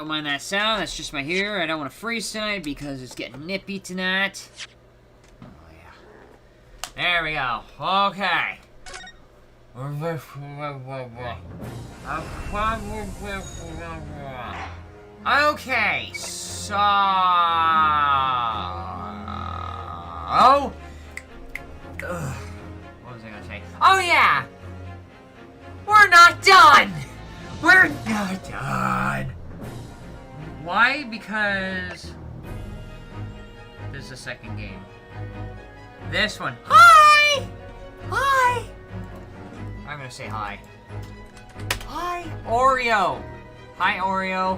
Don't mind that sound. That's just my hair. I don't want to freeze tonight because it's getting nippy tonight. Oh, yeah. There we go. Okay. Okay, so... What was I gonna say? Oh, yeah! We're not done! We're not done! Why? Because... this is the second game. This one. Hi! Hi! I'm gonna say hi. Hi, Oreo! Hi, Oreo.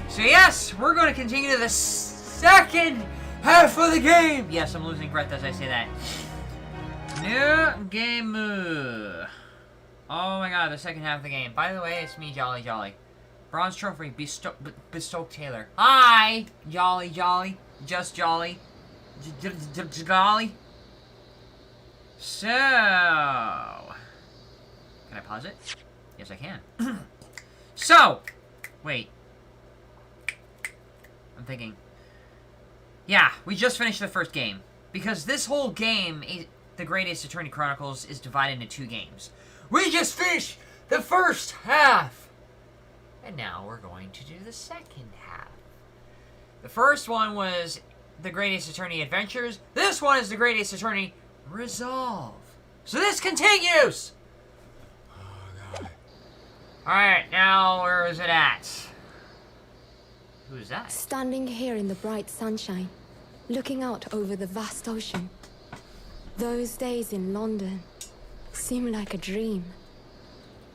So yes, we're going to continue the second half of the game. Yes, I'm losing breath as I say that. New game. Oh my god, the second half of the game. By the way, it's me, Jolly Jolly. Bronze trophy, Bestoke Taylor. Hi, Jolly Jolly. Just Jolly. Jolly. So, can I pause it? Yes, I can. So, wait. I'm thinking. Yeah, we just finished the first game. Because this whole game, The Great Ace Attorney Chronicles, is divided into two games. We just finished the first half! And now we're going to do the second half. The first one was The Great Ace Attorney Adventures. This one is The Great Ace Attorney Resolve. So this continues! Alright, now where is it at? Who's that? Standing here in the bright sunshine, looking out over the vast ocean. Those days in London seem like a dream.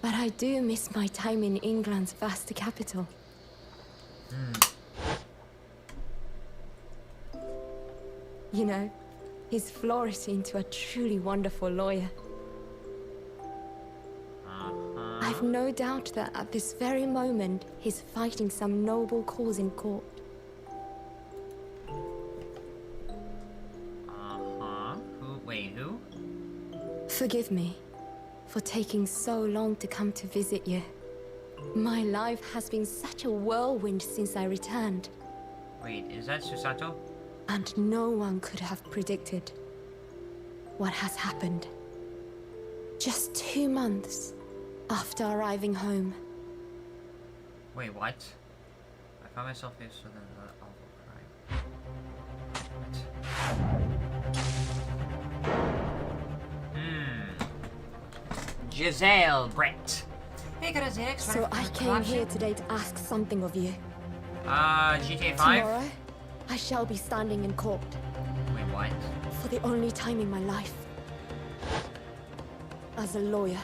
But I do miss my time in England's vast capital. You know, he's flourished into a truly wonderful lawyer. I've no doubt that at this very moment, he's fighting some noble cause in court. Wait, who? Forgive me for taking so long to come to visit you. My life has been such a whirlwind since I returned. Wait, is that Susato? And no one could have predicted what has happened. Just 2 months after arriving home. Wait, what? I found myself here so then Giselle Brett. Hey, Garnetzx. So I came here today to ask something of you. GTA 5? Tomorrow, I shall be standing in court. Wait, what? For the only time in my life. As a lawyer.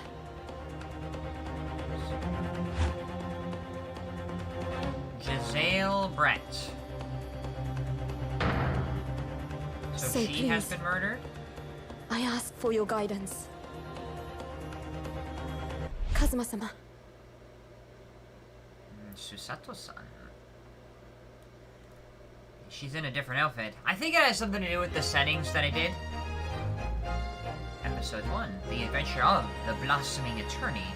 Giselle Brett. So Say she has please. been murdered? I ask for your guidance. Kazuma-sama. Susato-san. She's in a different outfit. I think it has something to do with the settings that I did. Episode 1, The Adventure of the Blossoming Attorney.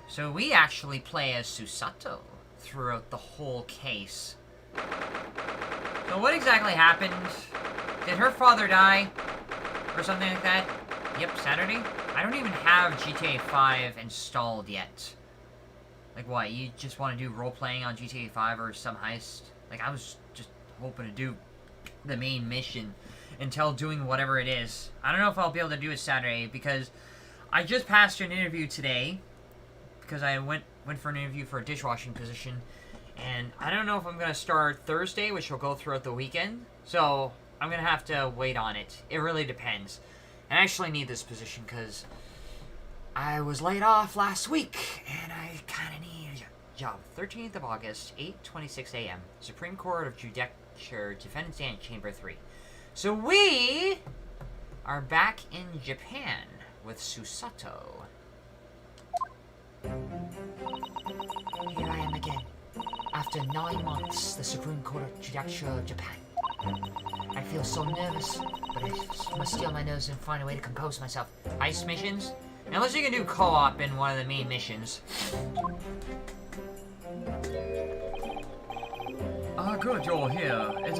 So we actually play as Susato throughout the whole case. So what exactly happened? Did her father die? Or something like that? Yep, Saturday? I don't even have GTA 5 installed yet. Like what, you just want to do role-playing on GTA 5 or some heist? Like, I was just hoping to do the main mission until doing whatever it is. I don't know if I'll be able to do it Saturday because I just passed an interview today because I went for an interview for a dishwashing position, and I don't know if I'm going to start Thursday, which will go throughout the weekend, so I'm going to have to wait on it. It really depends. I actually need this position because I was laid off last week, and I kind of need a job. 13th of August, 8:26 a.m. Supreme Court of Judicature, Defendant Stand, Chamber 3. So we are back in Japan with Susato. Here I am again. After 9 months, the Supreme Court of Judicature of Japan. I feel so nervous, but I must steel my nerves and find a way to compose myself. Heist missions? Unless you can do co-op in one of the main missions. Ah, good, you're here. It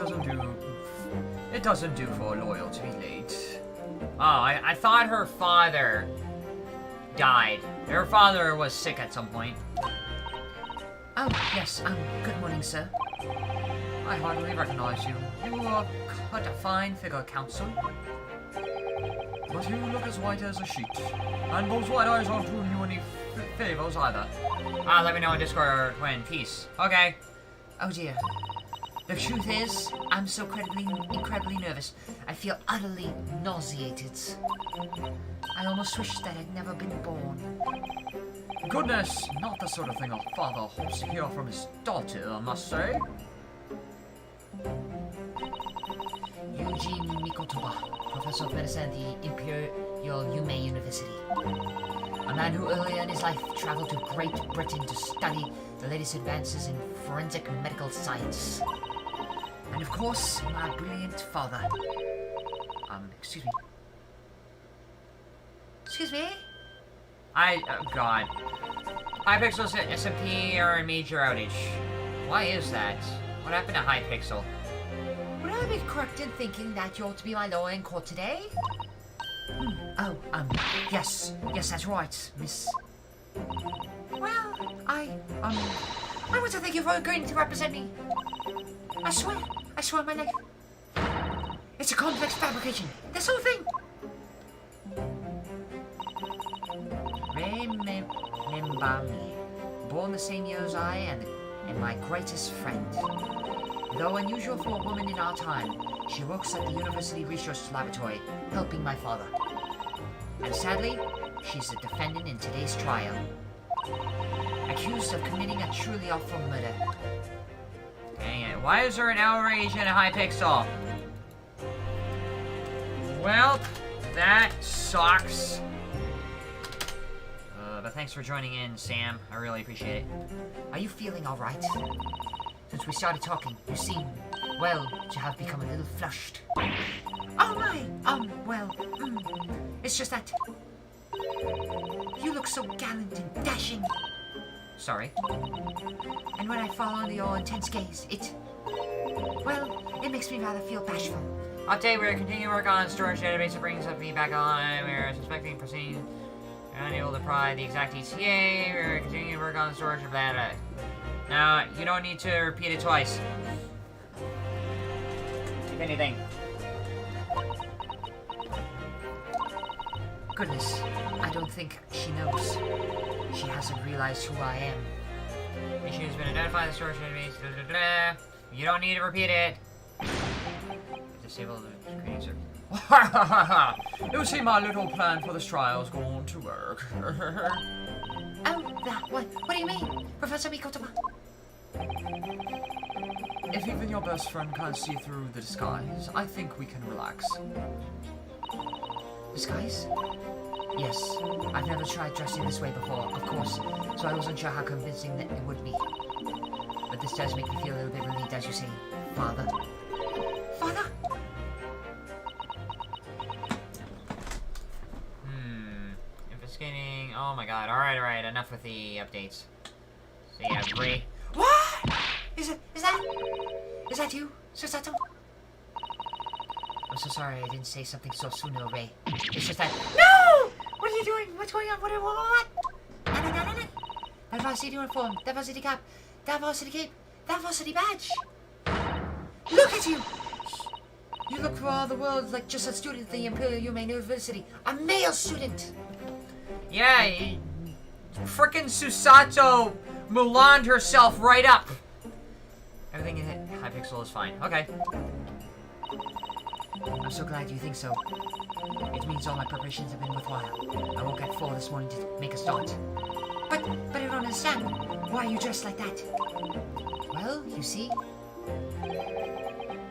doesn't do for a lawyer to be late. Oh, I thought her father died. Her father was sick at some point. Oh, yes, good morning, sir. I hardly recognize you. You are quite a fine figure, counsel. But you look as white as a sheet. And those white eyes aren't doing you any favors either. Let me know in Discord when. Peace. Okay. Oh dear. The truth is, I'm so incredibly nervous. I feel utterly nauseated. I almost wish that I'd never been born. Goodness, not the sort of thing a father hopes to hear from his daughter, I must say. Eugene Mikotoba, Professor of Medicine at the Imperial Yume University. A man who earlier in his life traveled to Great Britain to study the latest advances in forensic medical science. And of course, my brilliant father. Excuse me. Excuse me? Oh god. Hypixel's SMP are in major outage. Why is that? What happened to Hypixel? Would I be correct in thinking that you ought to be my lawyer in court today? Yes, that's right, miss. Well, I want to thank you for agreeing to represent me. I swear my life. It's a complex fabrication, this whole thing. Remember me, born the same year as I and my greatest friend. Though unusual for a woman in our time, she works at the University Research Laboratory, helping my father. And sadly, she's the defendant in today's trial. Accused of committing a truly awful murder. Dang it, why is there an outrage in a Hypixel? Well, that sucks. But thanks for joining in, Sam. I really appreciate it. Are you feeling alright? Since we started talking, you seem, well, to have become a little flushed. Oh my! It's just that you look so gallant and dashing. Sorry. And when I fall under your intense gaze, it makes me rather feel bashful. Update, we're continuing work on storage database that brings up feedback on. We're suspecting proceeding. We're unable to provide the exact ETA. We're continuing to work on the storage of that. Now, you don't need to repeat it twice. If anything. Goodness, I don't think she knows. She hasn't realized who I am. Issue has been identified in the storage database. You don't need to repeat it. Disable the screening service. You see, my little plan for this trial is going to work. What do you mean, Professor Mikotoba? If even your best friend can't see through the disguise, I think we can relax. Disguise? Yes. I've never tried dressing this way before, of course, so I wasn't sure how convincing that it would be. But this does make me feel a little bit relieved, as you say, Father. Father? Investigating. Oh my god. Alright. Enough with the updates. So yeah, Ray. What? Is that you, SUSATO? I'm so sorry I didn't say something so soon, no, Ray. It's just that. No! What are you doing? What's going on? What? No. That varsity uniform, that varsity cap, that varsity cape, that varsity badge. Look at you! You look for all the world like just a student at the Imperial Yume University. A male student! Yeah, frickin' SUSATO Mulan'd herself right up. Everything in Hypixel is fine. Okay. I'm so glad you think so. It means all my preparations have been worthwhile. I woke at 4 this morning to make a start. But I don't understand. Why are you dressed like that? Well, you see.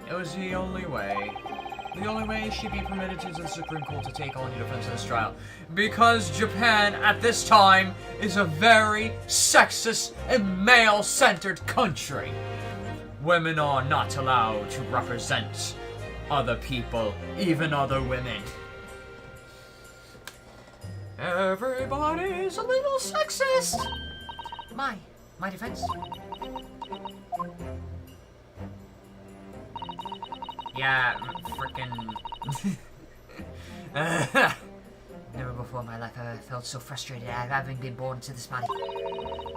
It was the only way. The only way she'd be permitted to use the Supreme Court to take on your defense of this trial. Because Japan, at this time, is a very sexist and male-centered country. Women are not allowed to represent other people, even other women. Everybody's a little sexist. My defense. Yeah, frickin'... Never before in my life have I felt so frustrated at having been born into this body.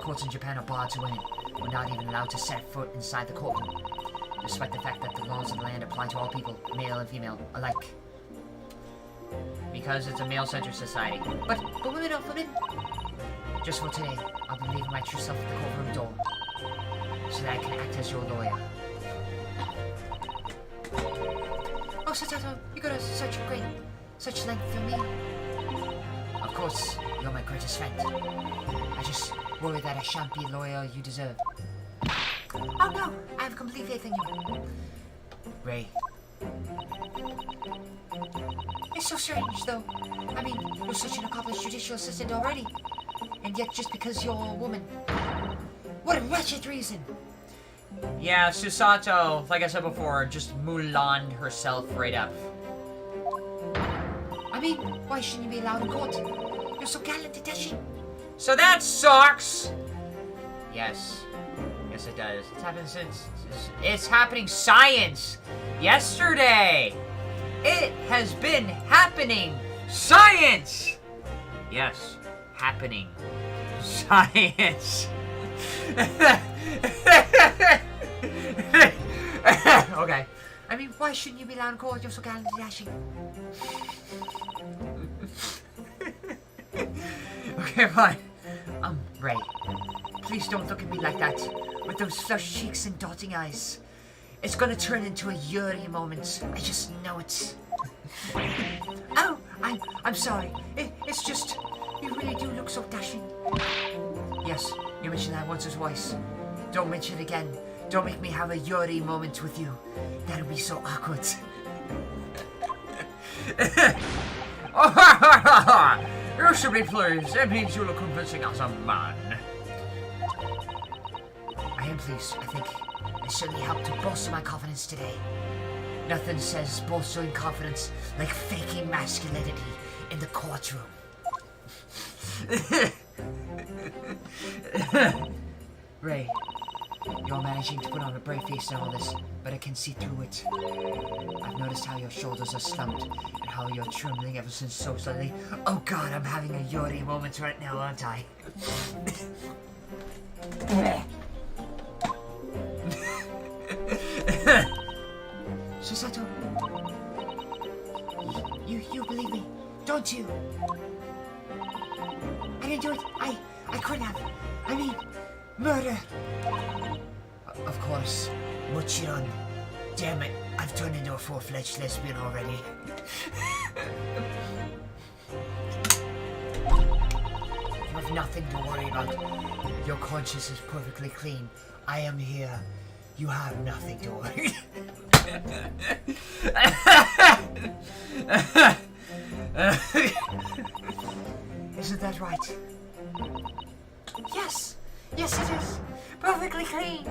Courts in Japan are barred to women. We're not even allowed to set foot inside the courtroom, despite the fact that the laws of the land apply to all people, male and female, alike. Because it's a male-centered society. But women are forbidden. Just for today, I'll be leaving my true self at the courtroom door, so that I can act as your lawyer. Oh, SUSATO, you got such length for me. Of course, you're my greatest friend. I just worry that I shan't be the lawyer you deserve. Oh no, I have complete faith in you. Ray. It's so strange, though. I mean, you're such an accomplished judicial assistant already. And yet, just because you're a woman. What a wretched reason! Yeah, SUSATO, like I said before, just Mulan'd herself right up. I mean, why shouldn't you be allowed in court? You're so gallant and dashing. So that sucks! Yes. Yes, it does. It's happened since... It's happening science! Yesterday! It has been happening science! Yes, happening science. Okay. I mean, why shouldn't you be allowed in court? You're so gallant and dashing. Okay, fine. Ray. Please don't look at me like that. With those flushed cheeks and dotting eyes. It's gonna turn into a Yuri moment. I just know it. Oh, I'm sorry. It's just... You really do look so dashing. Yes, you mentioned that once or twice. Don't mention it again. Don't make me have a Yuri moment with you. That'll be so awkward. You should be pleased. It means you look convincing as a man. I am pleased. I think it certainly helped to bolster my confidence today. Nothing says bolstering confidence like faking masculinity in the courtroom. Ray, you're managing to put on a brave face in all this, but I can see through it. I've noticed how your shoulders are slumped, and how you're trembling ever since so suddenly. Oh god, I'm having a Yuri moment right now, aren't I? SUSATO, you believe me, don't you? I didn't do it. I couldn't have. I mean, murder. Of course, Mochiron. Damn it, I've turned into a full-fledged lesbian already. You have nothing to worry about. Your conscience is perfectly clean. I am here. You have nothing to worry. Isn't that right? Yes! Yes, it is! Perfectly clean!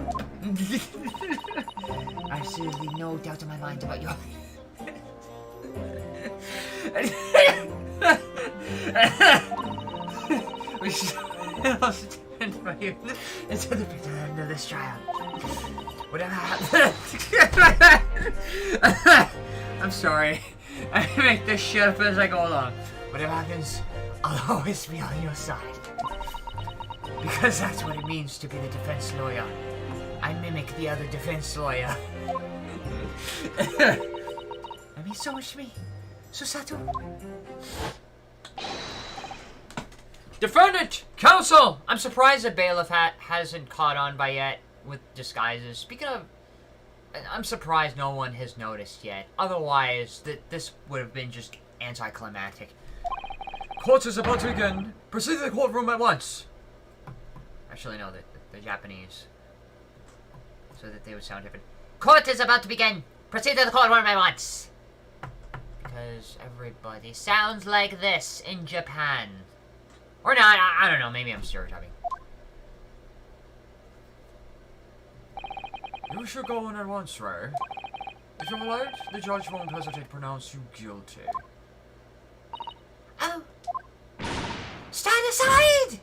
I've seriously no doubt in my mind about your... We should also defend my unit until the bitter end of this trial. Whatever happens... I'm sorry. I make this shit up as I go along. Whatever happens, I'll always be on your side. Because that's what it means to be the defense lawyer. I mimic the other defense lawyer. That means so much to me. SUSATO. Defendant! Counsel! I'm surprised that bailiff hasn't caught on by yet with disguises. Speaking of... I'm surprised no one has noticed yet. Otherwise, this would have been just anticlimactic. Court is about to begin. Proceed to the courtroom at once. Actually, no, the Japanese. So that they would sound different. Court is about to begin. Proceed to the courtroom at once. Because everybody sounds like this in Japan. Or not, I don't know, maybe I'm stereotyping. You should go in at once, Ray. If you're late, the judge won't hesitate to pronounce you guilty. Oh. Stand aside!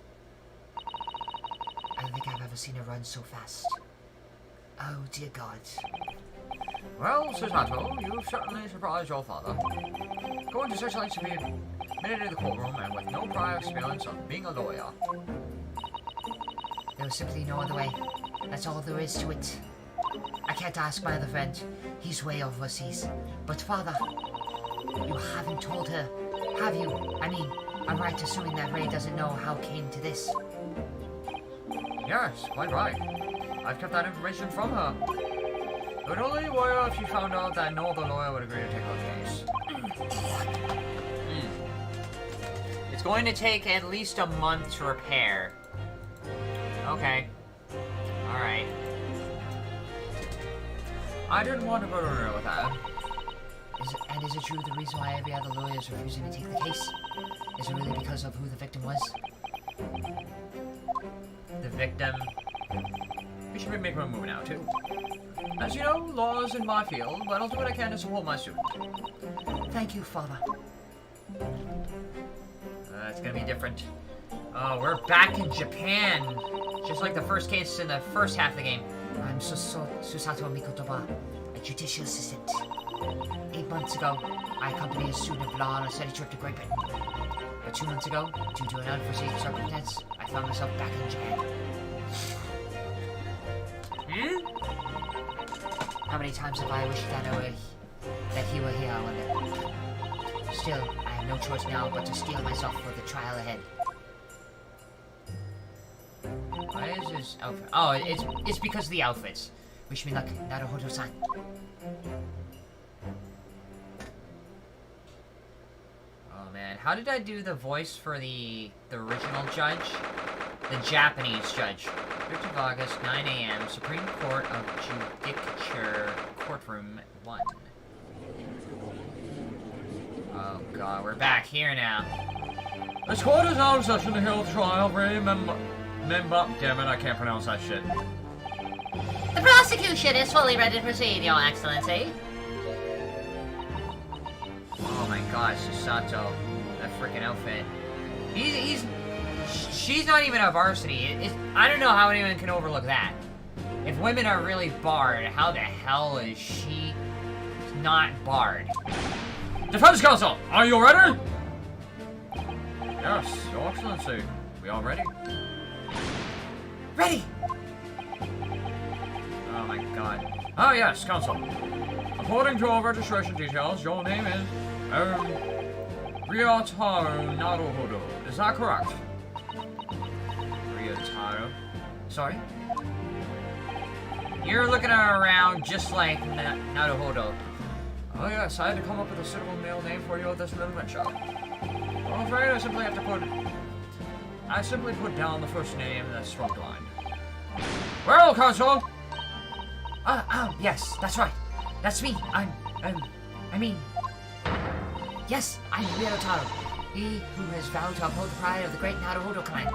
I don't think I've ever seen her run so fast. Oh, dear God. Well, SUSATO, you've certainly surprised your father. Going to such lengths to be admitted to the courtroom and with no prior experience of being a lawyer. There was simply no other way. That's all there is to it. I can't ask my other friend. He's way overseas. But father, you haven't told her, have you? I mean, I'm right assuming that Ray doesn't know how it came to this. Yes, quite right. I've kept that information from her. It would only worry her if she found out that no other lawyer would agree to take her case. It's going to take at least a month to repair. Okay. Alright. I didn't want to go to her with that. Is it true the reason why every other lawyer is refusing to take the case? Is it really because of who the victim was? The victim... We should be making a move now, too. As you know, law is in my field, but I'll do what I can to support my student. Thank you, Father. It's gonna be different. Oh, we're back in Japan! Just like the first case in the first half of the game. I'm SUSATO Mikotoba, a judicial assistant. 8 months ago, I accompanied a student of law on a study trip to Great Britain. But 2 months ago, due to an unforeseen circumstance, I found myself back in Japan. How many times have I wished that he were here, I wonder. Still, I have no choice now but to steel myself for the trial ahead. Why is his outfit? Oh, it's because of the outfits. Wish me luck, Naruhodo-san. Oh man, how did I do the voice for the original judge? The Japanese judge. 5th of August, 9 a.m., Supreme Court of Judicature, Courtroom 1. Oh god, we're back here now. This court is now in session to hear the trial of Ray member. Damn it, I can't pronounce that shit. The prosecution is fully ready to proceed, Your Excellency. Oh my gosh, SUSATO. That freaking outfit. She's not even a varsity. I don't know how anyone can overlook that. If women are really barred, how the hell is she not barred? Defense counsel, are you ready? Yes, Your Excellency. We all ready? Ready! Oh my god. Oh yes, counsel. According to our registration details, your name is Ryotaro Naruhodo. Is that correct? Ryotaro. Sorry? You're looking around just like Naruhodo. Oh yes, I had to come up with a suitable male name for you at this little venture. Well, I'm afraid I simply put down the first name that's sprung to mind. Well, counsel! Yes, that's right. That's me. Yes, I'm Ryotaro. He who has vowed to uphold the pride of the great Naruhodo clan.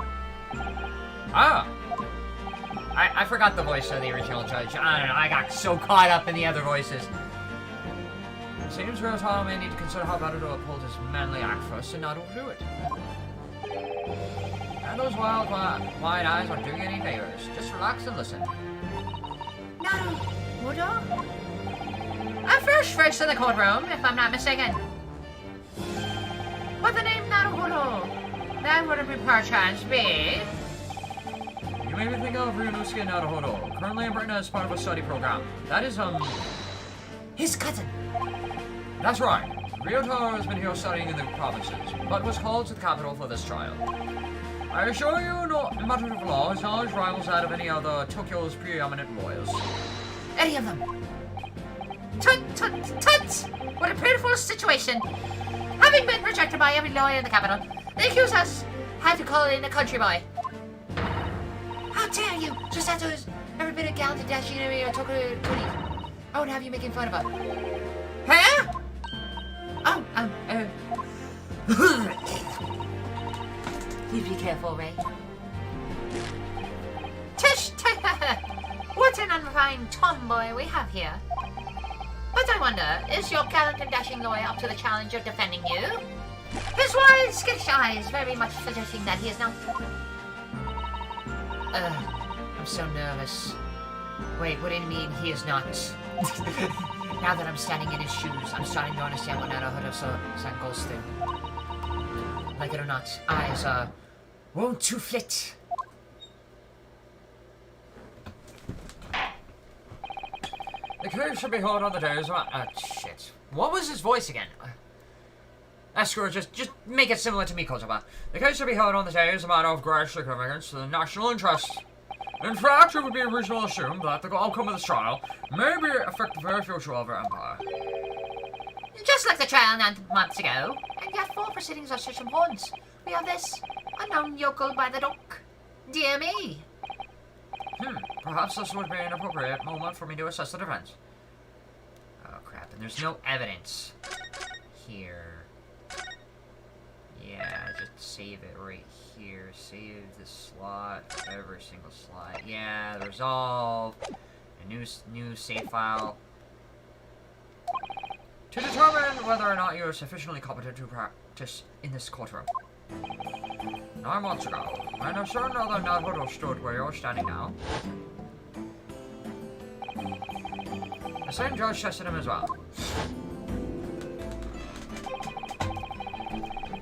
Ah! I forgot the voice of the original judge. I don't know, I got so caught up in the other voices. It seems Ryotaro may need to consider how better to uphold his manly act first and not overdo it. And those wild, wide eyes aren't doing any favors. Just relax and listen. Naruhodo? A first in the courtroom, if I'm not mistaken. But the name Naruhodo, that wouldn't be perchance be... You may be thinking of Ryunosuke Naruhodo, currently in Britain as part of a study program. That is, his cousin. That's right. Ryotaro has been here studying in the provinces, but was called to the capital for this trial. I assure you, no matter of law, his knowledge rivals that of any other Tokyo's preeminent lawyers. Any of them. Tut! What a pitiful situation. Having been rejected by every lawyer in the capital, the accusers had to call in a country boy. How dare you! SUSATO is every bit of gallant and dashing in your Tokyo. I would have you making fun of her. Huh? You be careful, Ray. Tish! What an unrefined tomboy we have here. But I wonder, is your gallant and dashing lawyer up to the challenge of defending you? His wide, skittish eyes very much suggesting that he is not. I'm so nervous. Wait, what do you mean he is not? Now that I'm standing in his shoes, I'm starting to understand what Naruhodo-san goes through. Like it or not, eyes won't too flit. The case should be held on the days of... shit. What was his voice again? Screw it, just make it similar to me, Kotoba. The case should be held on the days as a matter of great significance to the national interest. In fact, it would be reasonable to assume that the outcome of this trial may affect the very future of our empire. Just like the trial 9 months ago, and yet 4 proceedings of such importance. We have this unknown yokel by the dock. Dear me. Perhaps this would be an appropriate moment for me to assess the defense. Oh crap, and there's no evidence here. Yeah, just save it right here. Save the slot, every single slot. Yeah, resolve. A new save file. To determine whether or not you are sufficiently competent to practice in this courtroom. 9 months ago, when a certain other Naruhodo stood where you're standing now, the same judge tested him as well.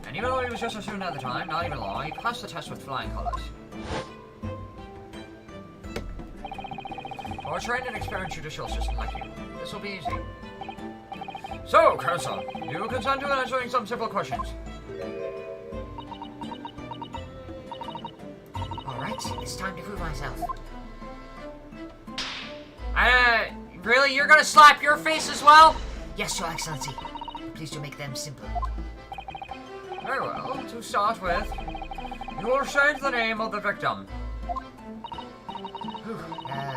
And even though he was just a student at the time, not even long, he passed the test with flying colors. For a trained and experienced judicial assistant like you, this will be easy. So, Counsel, you consent to answering some simple questions. Alright, it's time to prove myself. Really? You're gonna slap your face as well? Yes, Your Excellency. Please do make them simple. Very well. To start with, you will state the name of the victim.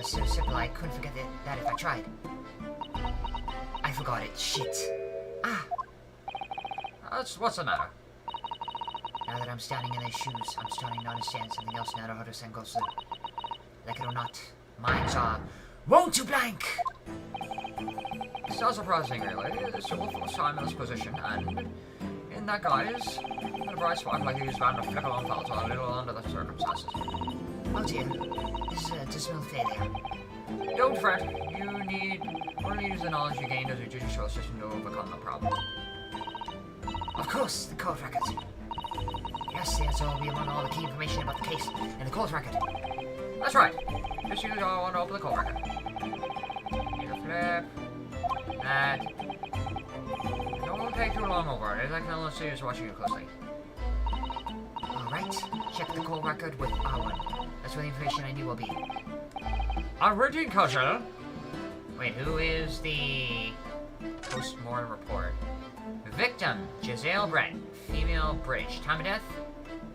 So simple I couldn't forget that if I tried. I forgot it. Shit. What's the matter? Now that I'm standing in their shoes, I'm starting to understand something else Naruhodo-san goes through. Like it or not, minds are won't you blank! It's not surprising, really. It's your first time in this position, and in that guise, in a bright spot like he was bound to flicker on falter a little under the circumstances. Oh dear, this is a dismal failure. Don't fret. You need only use the knowledge you gained as a judicial assistant to overcome the problem. Of course, the court record. Yes, the answer will be among all the key information about the case in the court record. That's right. Just use all one to open the court record. Need a flip. That. Don't take too long over it. I can only see is watching you closely. Alright, check the court record with R1. That's where the information I need will be. Written caution. Wait, who is the post-mortem report? Victim, Giselle Brett, female, British. Time of death,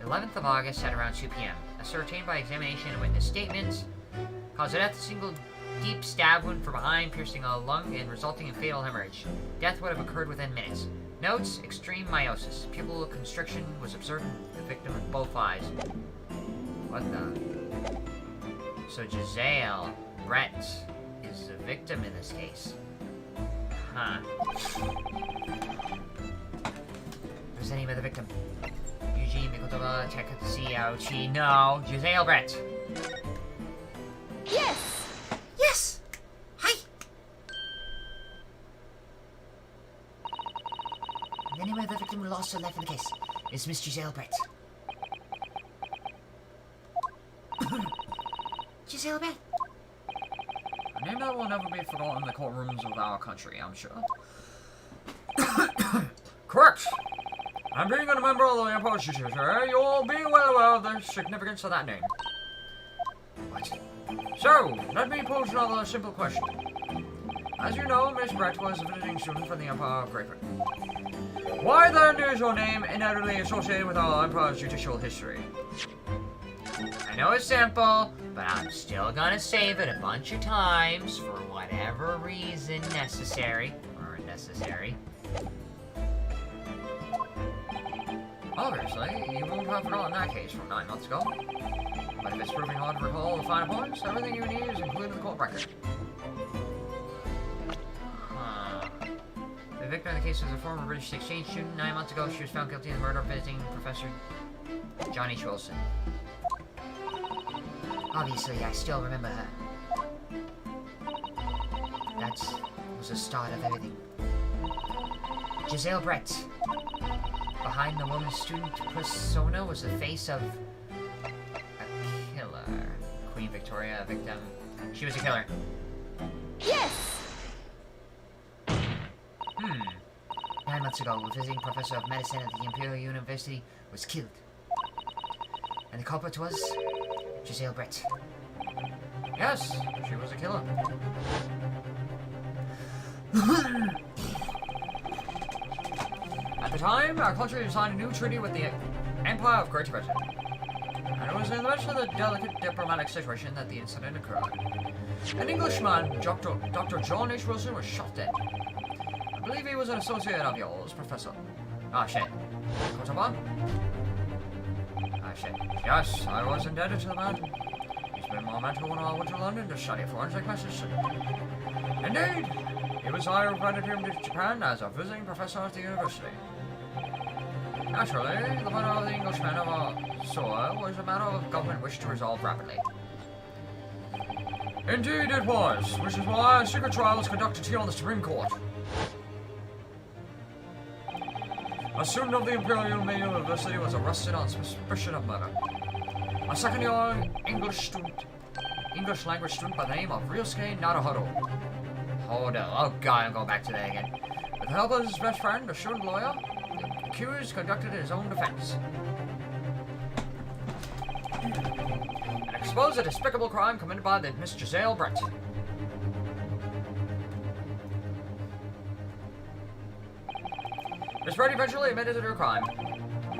11th of August at around 2 p.m. Ascertained by examination and witness statements. Cause of death, a single deep stab wound from behind, piercing a lung and resulting in fatal hemorrhage. Death would have occurred within minutes. Notes, extreme meiosis. Pupil constriction was observed in the victim with both eyes. What the? So Giselle Brett is the victim in this case. Huh. Who's the name of the victim? Eugene Mikotoba, Takeuchi. No, Giselle Brett. Yes! Yes! Hi! And the name of the victim who lost her life in the case is Miss Giselle Brett. Giselle Brett? A name that will never be forgotten in the courtrooms of our country, I'm sure. Correct! And being a member of the Emperor's Judiciary, you'll be well aware of the significance of that name. What? So, let me pose another simple question. As you know, Miss Brett was a visiting student from the Empire of Great Britain. Why then is your name inevitably associated with our Empire's judicial history? I know it's simple, but I'm still gonna save it a bunch of times for whatever reason necessary, or unnecessary. Obviously, you won't have forgotten that case from 9 months ago. But if it's proving hard to recall the finer points, everything you need is included in the court record. Huh. The victim in the case was a former British exchange student. 9 months ago, she was found guilty of the murder of visiting Professor John H. Wilson. Obviously, I still remember her. that was the start of everything. Giselle Brett. Behind the woman student persona was the face of a killer. Queen Victoria, a victim. She was a killer. Yes! 9 months ago, a visiting professor of medicine at the Imperial University was killed. And the culprit was Giselle Brett. Yes, she was a killer. At the time, our country signed a new treaty with the Empire of Great Britain. And it was in the midst of the delicate diplomatic situation that the incident occurred. An Englishman, Dr. John H. Wilson, was shot dead. I believe he was an associate of yours, Professor. Ah, shit. Kotaban? Ah, shit. Yes, I was indebted to the man. He's been my mentor when I went to London to study forensic medicine. Indeed, it was I who invited him to Japan as a visiting professor at the university. Naturally, the murder of the Englishman of our soil was a matter of government wish to resolve rapidly. Indeed it was, which is why a secret trial is conducted here on the Supreme Court. A student of the Imperial University was arrested on suspicion of murder. A second-year English language student by the name of Ryosuke Naruhodo. Hold up. Oh god, I'm going back to that again. With the help of his best friend, a student lawyer, the accused conducted his own defense. And exposed a despicable crime committed by the Miss Giselle Brett. Miss Brett eventually admitted to her crime.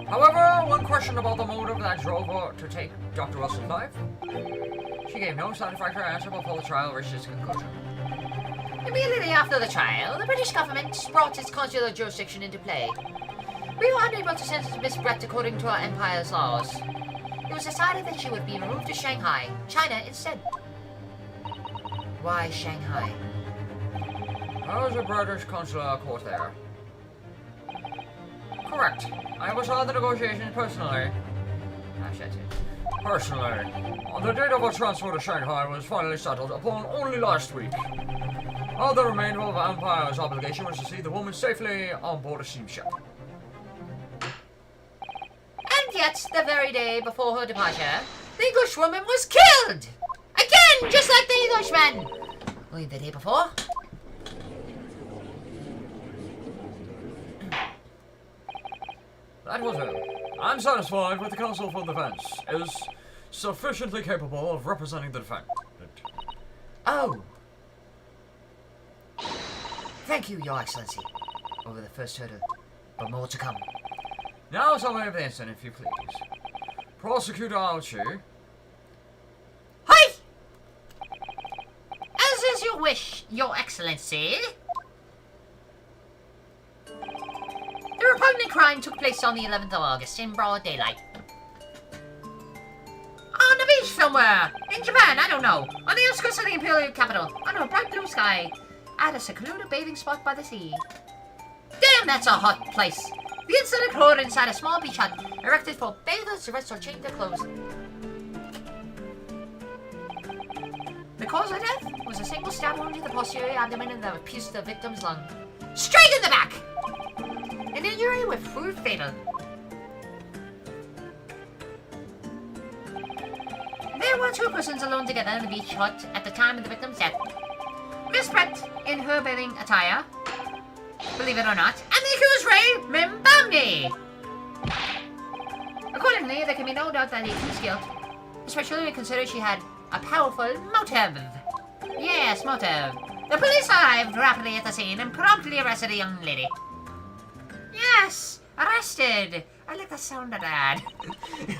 However, one question about the motive that drove her to take Dr. Wilson's life. She gave no satisfactory answer before the trial reached its conclusion. Immediately after the trial, the British government brought its consular jurisdiction into play. We were unable to sentence Miss Brett according to our empire's laws. It was decided that she would be removed to Shanghai, China instead. Why Shanghai? How is a British consular court there? Correct. I oversaw the negotiations personally. Ah, shit. Personally. The date of our transfer to Shanghai was finally settled upon only last week. All the remainder of the Empire's obligation was to see the woman safely on board a steamship. And yet, the very day before her departure, the Englishwoman was killed! Again, just like the Englishman! Only the day before. That was it. I'm satisfied with the counsel for the defense. Is sufficiently capable of representing the defendant. Oh. Thank you, Your Excellency. Over the first hurdle, but more to come. Now summary of the incident, if you please. Prosecutor Archie. Hi! As is your wish, Your Excellency. The repugnant crime took place on the 11th of August in broad daylight. On the beach somewhere, in Japan, I don't know. On the outskirts of the Imperial capital, under a bright blue sky, at a secluded bathing spot by the sea. Damn, that's a hot place. The incident occurred inside a small beach hut, erected for bathers to rest or change their clothes. The cause of death was a single stab wound to the posterior abdomen that pierced the victim's lung. Straight in the back! An injury which proved fatal. There were two persons alone together in the beach hut at the time of the victim's death. Miss Brett in her bathing attire, believe it or not, and the accused Ray Mimbambi. Accordingly, there can be no doubt that the accused's guilt, especially when considered she had a powerful motive. Yes, motive. The police arrived rapidly at the scene and promptly arrested the young lady. Yes, arrested. I like the sound of that.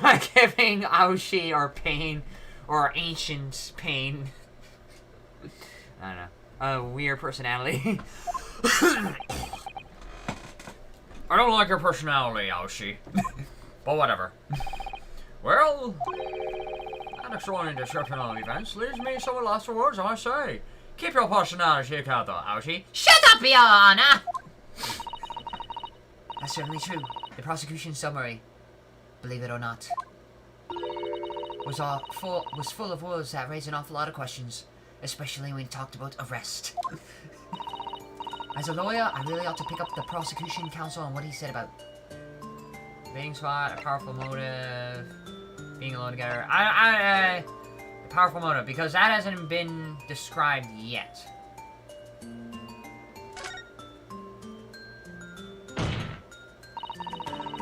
Like giving Aoshi or pain or ancient pain. I don't know. A weird personality. I don't like your personality, Aoshi. But whatever. Well, that extraordinary description of events leaves me somewhat lost for words, I must say. Keep your personality out though, Aoshi. Shut up, Your Honor! That's certainly true. The prosecution summary, believe it or not, was full of words that raised an awful lot of questions, especially when he talked about arrest. As a lawyer, I really ought to pick up the prosecution counsel on what he said about being spot, a powerful motive, being alone together. A powerful motive, because that hasn't been described yet.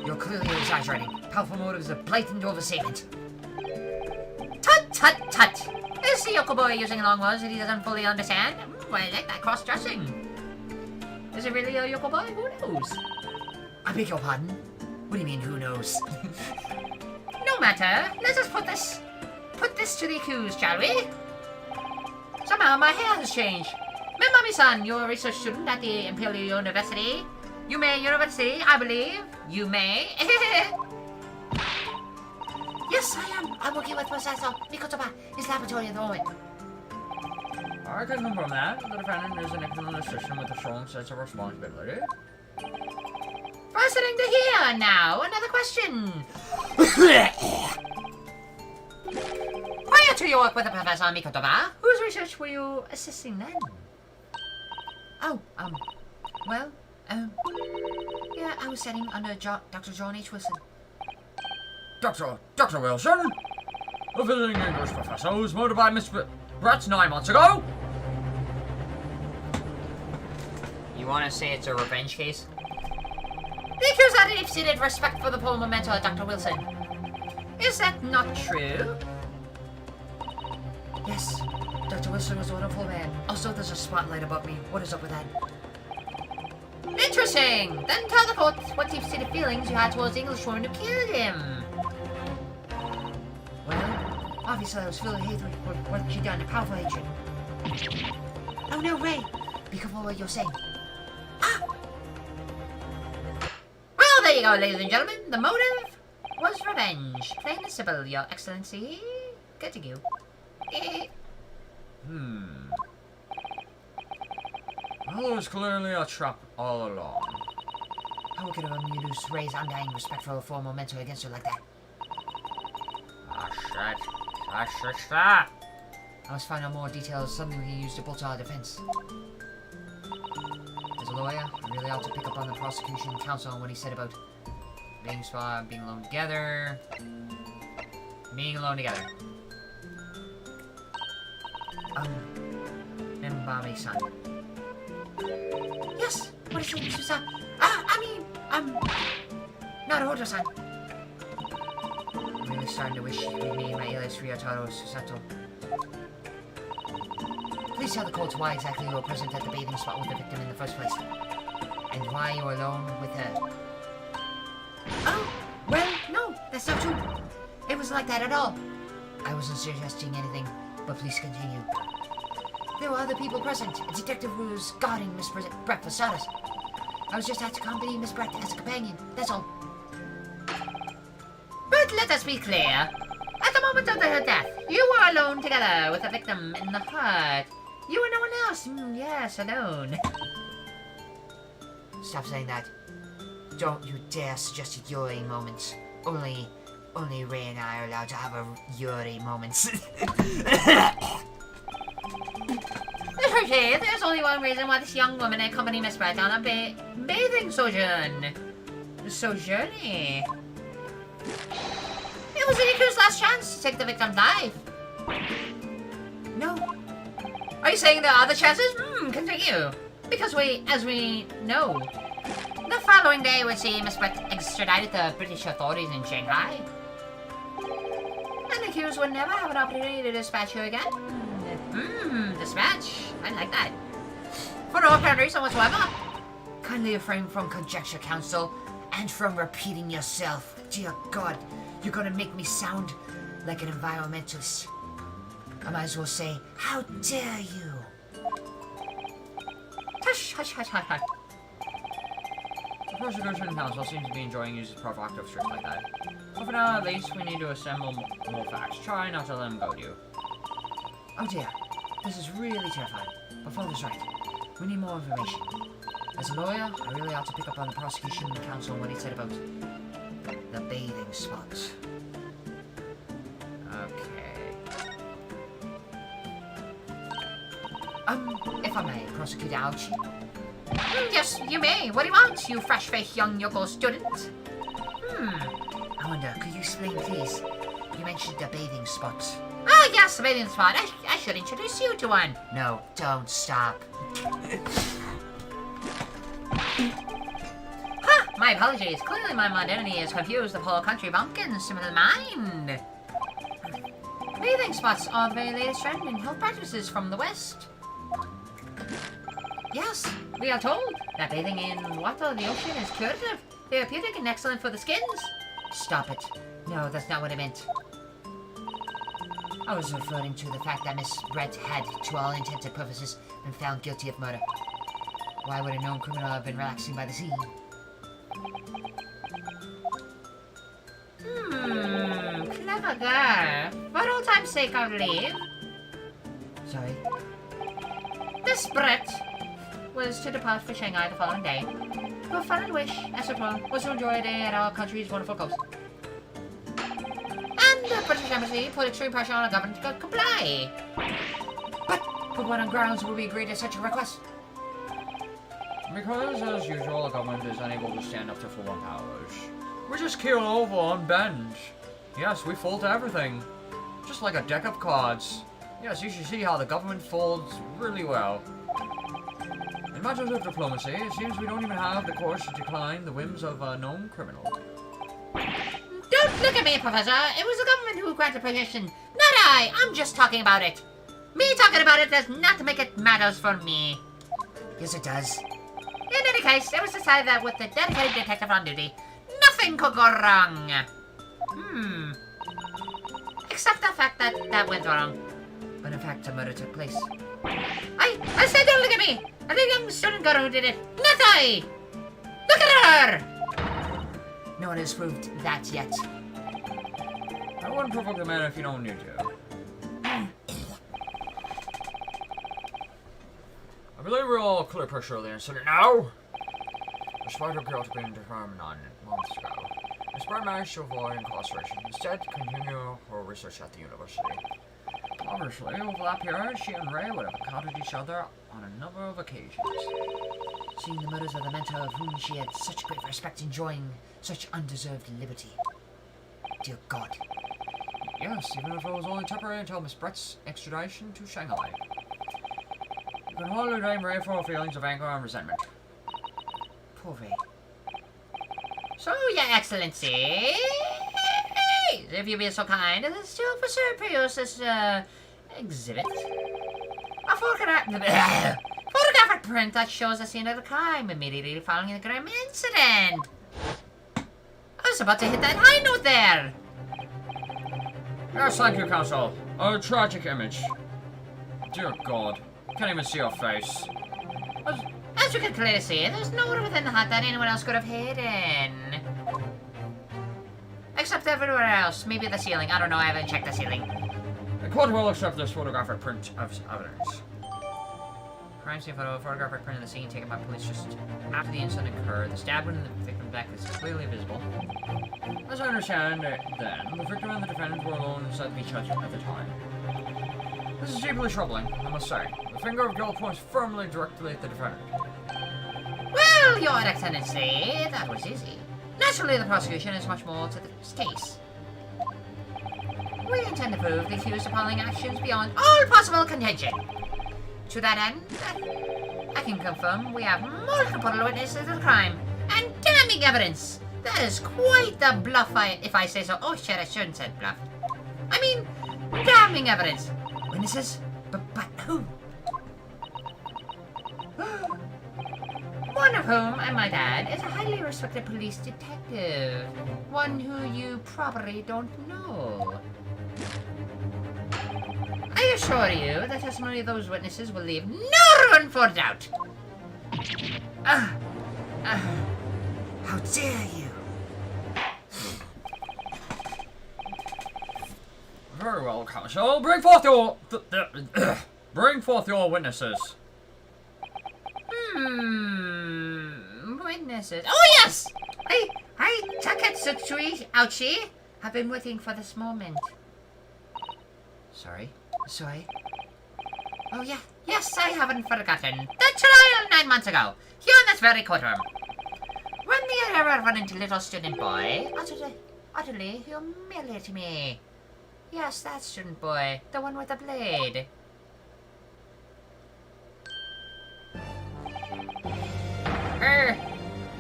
You're clearly exaggerating. Powerful motive is a blatant overstatement. Tut, tut, tut. Is the Yoko boy using long words that he doesn't fully understand? I like that cross-dressing. Is it really a Yoko boy? Who knows? I beg your pardon? What do you mean, who knows? No matter. Let us put this to the accused, shall we? Somehow my hair has changed. Memami-san, you're a research student at the Imperial University. University, I believe. You may. Yes, I am. I'm working with Professor Mikotoba, his laboratory at the moment. I can confirm that. The defendant is an excellent assistant with a strong sense of responsibility. Fascinating to hear. Now, another question. Prior to your work with the Professor Mikotoba, whose research were you assisting then? Oh, yeah, I was studying under Dr. John H. Wilson. Dr. Wilson? A visiting English professor who was murdered by Miss Brett 9 months ago? You want to say it's a revenge case? The accused had a deep-seated respect for the former mentor, Dr. Wilson. Is that not true? Yes. Dr. Wilson was a wonderful man. Also, there's a spotlight above me. What is up with that? Interesting! Then tell the court what deep-seated feelings you had towards the Englishwoman who killed him. Well, obviously I was filled with hatred for what she done, a powerful hatred. Oh no, Ray! Be careful what you're saying. Ah! Well, there you go, ladies and gentlemen. The motive was revenge. Plain and simple, Your Excellency. Good to go. Well, it was clearly a trap all along. How could have amused Ray's undying respect for a former mentor against her like that? Shit. I must find out more details, something we can use to bolster our defense. As a lawyer, I really ought to pick up on the prosecution counsel on what he said about being spot, being alone together. Mbami-san. Yes, what is it, Susan? Not Odo-san. I'm really starting to wish you could meet my alias Ryotaro SUSATO. Please tell the court why exactly you were present at the bathing spot with the victim in the first place. And why you were alone with her. Oh, well, no, that's not true. It wasn't like that at all. I wasn't suggesting anything, but please continue. There were other people present. A detective who was guarding Miss Brett for starters. I was just had to accompany Miss Brett as a companion, that's all. But let us be clear. At the moment of her death, you were alone together with the victim in the heart. You and no one else. Yes, alone. Stop saying that. Don't you dare suggest a Yuri moments. Only Ray and I are allowed to have a Yuri moments. Okay, there's only one reason why this young woman accompanied Miss Brett on a bathing sojourn. Sojourney. It was the accused's last chance to take the victim's life. No. Are you saying there are other chances? Continue. Because as we know, the following day would see Miss Brett extradited to British authorities in Shanghai. And the accused would never have an opportunity to dispatch her again. Dispatch. I like that. For no apparent reason whatsoever. Kindly refrain from conjecture, counsel, and from repeating yourself. Dear God, you're gonna make me sound like an environmentalist. I might as well say, how dare you? Hush, hush, hush, hush, hush. The prosecution counsel seems to be enjoying using provocative tricks like that. But for now, at least, we need to assemble more facts. Try not to let them go to you. Oh dear, this is really terrifying. But Father's right. We need more information. As a lawyer, I really ought to pick up on the prosecution counsel and what he said about the bathing spot. Okay. if I may, Prosecutor Ouchie? Yes, you may. What do you want, you fresh-faced young yokel student? I wonder, could you explain, please? You mentioned the bathing spot. Oh, yes, the bathing spot. I should introduce you to one. No, don't stop. My apologies. Clearly my modernity has confused the whole country bumpkins to the mind. Bathing spots are the very latest trend in health practices from the West. Yes, we are told that bathing in water in the ocean is curative, therapeutic, and excellent for the skins. Stop it. No, that's not what I meant. I was referring to the fact that Miss Brett had, to all intents and purposes, been found guilty of murder. Why would a known criminal have been relaxing by the sea? Clever girl. For all time's sake, I believe. Sorry. Miss Brett was to depart for Shanghai the following day. Her final wish, as it were, was to enjoy a day at our country's wonderful coast. And the British Embassy put extreme pressure on our government to comply. But for what grounds would we agree to such a request? Because, as usual, the government is unable to stand up to foreign powers. We just keel over and bend. Yes, we fold to everything. Just like a deck of cards. Yes, you should see how the government folds really well. In matters of diplomacy, it seems we don't even have the courage to decline the whims of a known criminal. Don't look at me, Professor. It was the government who granted permission, not I. I'm just talking about it. Me talking about it does not make it matters for me. Yes, it does. In any case, it was decided that with the dedicated detective on duty, nothing could go wrong. Except the fact that that went wrong. But in fact, a murder took place. I said don't look at me! A young student girl who did it, not I! Look at her! No one has proved that yet. I wouldn't provoke the man if you don't need to. I believe we're all clear picture of the incident now. Despite her guilt being determined on months ago, Miss Brett managed to avoid incarceration. Instead, continue her research at the university. Obviously, over that period, she and Ray would have encountered each other on a number of occasions. Seeing the murders of the mentor of whom she had such great respect enjoying such undeserved liberty. Dear God. Yes, even if it was only temporary until Miss Brett's extradition to Shanghai. You can hardly blame Ray for her feelings of anger and resentment. Poor Ray. So, Your Excellency, if you be so kind as to produce this exhibit. A photographic print that shows the scene of the crime immediately following the grim incident. I was about to hit that high note there. Yes, thank you, Counsel. A tragic image. Dear God. Can't even see her face. As you can clearly see, there's nowhere within the hut that anyone else could have hidden. Except everywhere else. Maybe the ceiling. I don't know, I haven't checked the ceiling. The court will accept this photographic print of evidence. Crime scene photo, photographic print of the scene taken by police just after the incident occurred. The stab wound in the victim's back is clearly visible. As I understand it, then, the victim and the defendant were alone inside the beach hut at the time. This is deeply troubling, I must say. The finger of guilt points firmly directly at the defendant. Well, Your Excellency, that was easy. Naturally, the prosecution is much more to this case. We intend to prove the accused's appalling actions beyond all possible contention. To that end, I can confirm we have multiple witnesses of the crime and damning evidence. That is quite the bluff, if I say so. Oh shit, I shouldn't have said bluff. I mean, damning evidence. Witnesses? But who? One of whom, I might add, is a highly respected police detective. One who you probably don't know. I assure you, the testimony of those witnesses will leave no room for doubt. How dare you? Very well, Counsel. Bring forth your... bring forth your witnesses. Witnesses. Oh, yes! I Taketsutsui Ouchie, have been waiting for this moment. Sorry. Oh, yeah. Yes, I haven't forgotten. The trial 9 months ago. Here in this very courtroom. When the irreverent little student boy utterly humiliated me. Yes, that student boy. The one with the blade.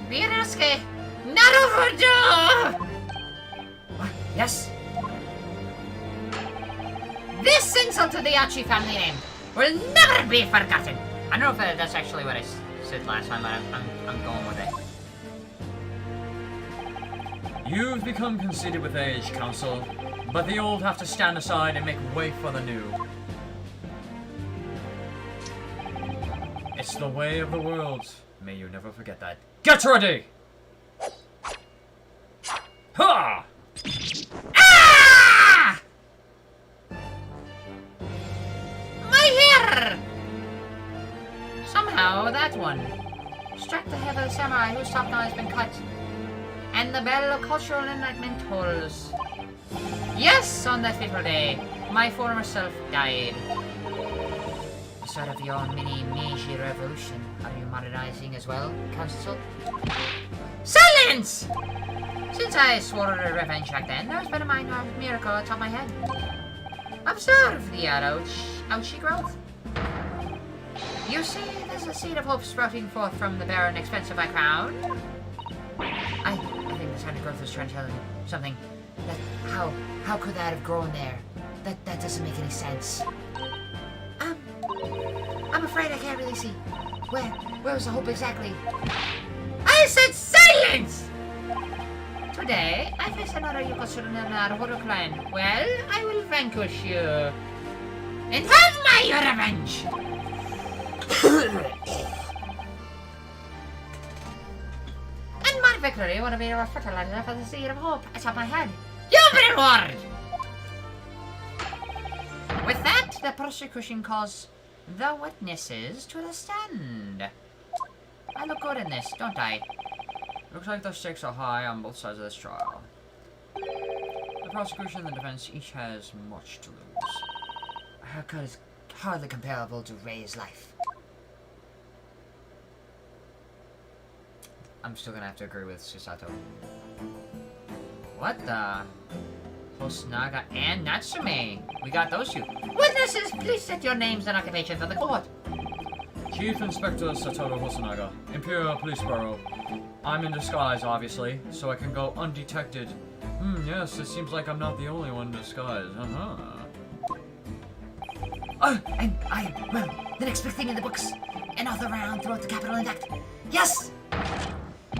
Viruske, Naruhodo! What? Yes? This insult to the Archie family name will never be forgotten. I don't know if that's actually what I said last time, but I'm going with it. You've become conceited with age, Council, but the old have to stand aside and make way for the new. It's the way of the world. May you never forget that. Get ready! Ha! Ah! My hair! Somehow that one struck the head of the samurai whose top knot has been cut, and the bell of cultural enlightenment tolls. Yes, on that fateful day, my former self died. The start of your mini Meiji revolution. Are you modernizing as well, Council? Silence! Since I swore a revenge back then, there's been a minor miracle atop my head. Observe the ouchie growth. You see, there's a seed of hope sprouting forth from the barren expense of my crown. I think this kind of growth is trying to tell me something. That how could that have grown there? That doesn't make any sense. I'm afraid I can't really see. Where's the hope exactly? I said silence! Today, I face another Yukosurunara clan. Well, I will vanquish you. And have my revenge! And my victory would be a fertilizer for the seed of hope atop my head. Your reward! With that, the prosecution calls the witnesses to the stand. I look good in this, don't I? Looks like the stakes are high on both sides of this trial. The prosecution and the defense each has much to lose. A haircut is hardly comparable to Ray's life. I'm still gonna have to agree with Susato. What the? Hosonaga and Natsume. We got those two. Witnesses, please state your names and occupations for the court. Chief Inspector Satoru Hosonaga, Imperial Police Bureau. I'm in disguise, obviously, so I can go undetected. Yes, it seems like I'm not the only one in disguise. Oh, and I am, well, the next big thing in the books. And all around throughout the capital intact. Yes!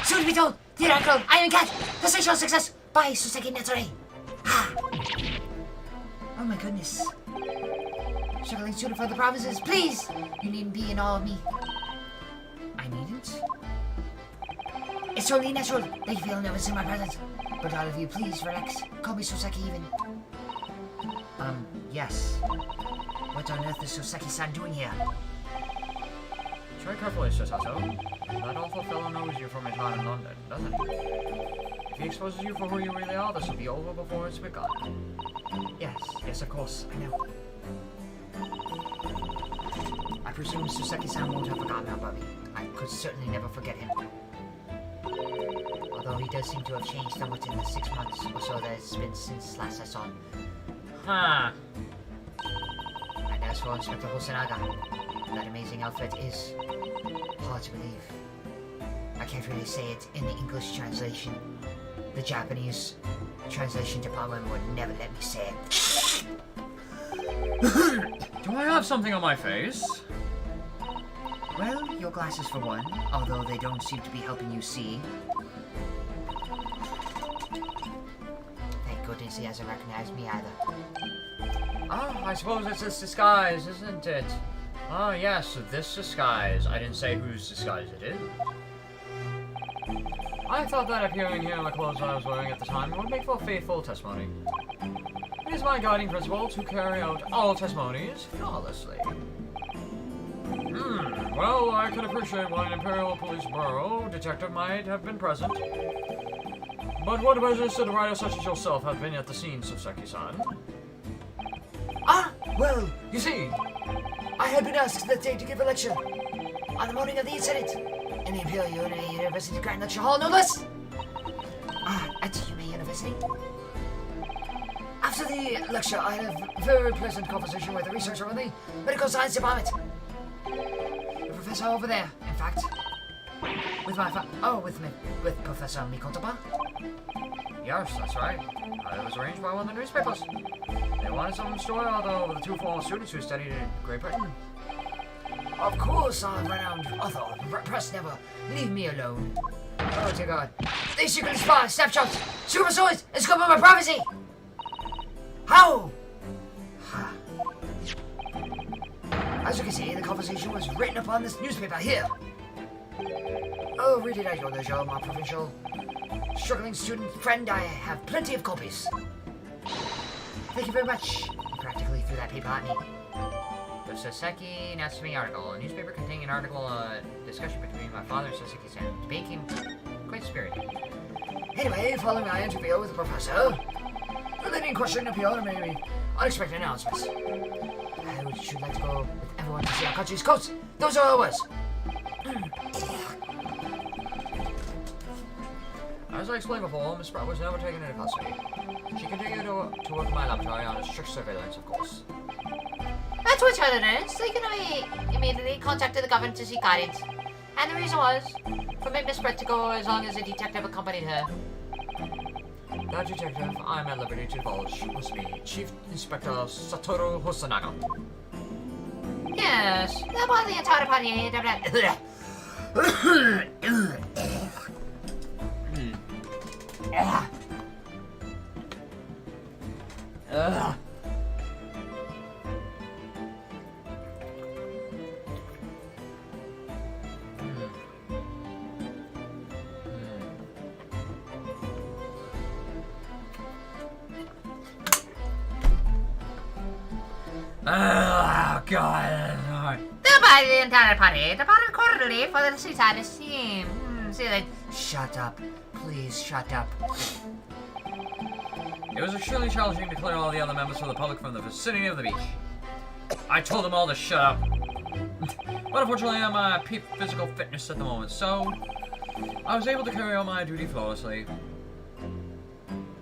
Soon to be told, the Oracle, Iron Cat, the sensational success by Suseki Netsuri. Ah! Oh my goodness. Struggling student for the provinces, please! You needn't be in awe of me. I needn't? It's totally natural that you feel nervous in my presence. But all of you, please relax. Call me Suseki even. Yes. What on earth is Suseki-san doing here? Tread carefully, Susato. That awful fellow knows you from your time in London, doesn't he? If he exposes you for who you really are, this will be over before it's begun. Yes, of course, I know. I presume Suseki-san won't have forgotten about me. I could certainly never forget him. Although he does seem to have changed somewhat in the 6 months or so that it's been since last I saw him. Huh. And as for Inspector Hosonaga, that amazing outfit is hard to believe. I can't really say it in the English translation. The Japanese translation department would never let me say it. Do I have something on my face? Well, your glasses for one, although they don't seem to be helping you see. Thank goodness he hasn't recognized me either. Ah, I suppose it's this disguise, isn't it? Ah, yes, this disguise. I didn't say whose disguise it is. I thought that appearing here in the clothes I was wearing at the time would make for faithful testimony. It is my guiding principle to carry out all testimonies flawlessly. Well, I can appreciate why an Imperial Police Bureau detective might have been present. But what measures should a writer such as yourself have been at the scene, Suseki-san? Ah, well, You see, I had been asked that day to give a lecture on the morning of the incident in the Imperial University Grand Lecture Hall, no less. At UMA University. After the lecture, I had a very pleasant conversation with a researcher in the medical science department. The professor over there, in fact. With Professor Mikotoba. Yes, that's right. It was arranged by one of the newspapers. They wanted some story over the two former students who studied in Great Britain. Of course, our renowned author. Press never leave me alone. Oh dear God. They secretly spy, snapshots, super swords, and scope of my prophecy! How? As you can see, the conversation was written upon this newspaper here. Oh, read it at your leisure, my provincial struggling student friend. I have plenty of copies. Thank you very much. You practically threw that paper at me. The Saseki Natsumi article, a newspaper containing an article, discussion between my father and Saseki-san. The debate came quite spirited. Anyway, following my interview with the professor, the lady in question appealed and made me unexpected announcements. I would like to go with everyone to see our country's coast. Those are ours. As I explained before, Miss Pratt was never taken into custody. She continued to work in my laboratory under strict surveillance, of course. That's what I announced. They immediately contacted the government to seek guidance. And the reason was, permit Miss Pratt to go as long as a detective accompanied her. That detective I'm at liberty to divulge must be Chief Inspector Satoru Hosonaga. Yes, that was the entire party. Oh, God. The entire party departed quarterly for the SUSATO team. See that? Shut up. Please, shut up. It was extremely challenging to clear all the other members of the public from the vicinity of the beach. I told them all to shut up. But unfortunately, I'm at peak physical fitness at the moment, so I was able to carry out my duty flawlessly.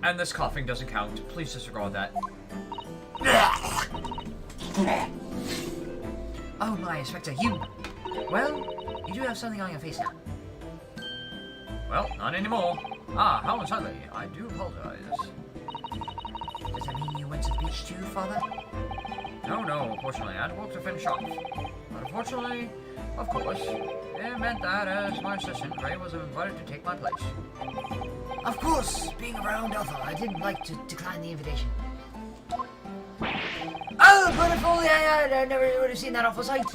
And this coughing doesn't count. Please disregard that. Oh my, Inspector, you... Well, you do have something on your face now. Well, not anymore. Ah, how unsightly. I do apologize. Does that mean you went to the beach too, Father? No, unfortunately, I had to work to finish off. But unfortunately, of course, it meant that as my assistant, Ray was invited to take my place. Of course, being around Arthur, I didn't like to decline the invitation. Oh, but if only I never would have seen that awful sight.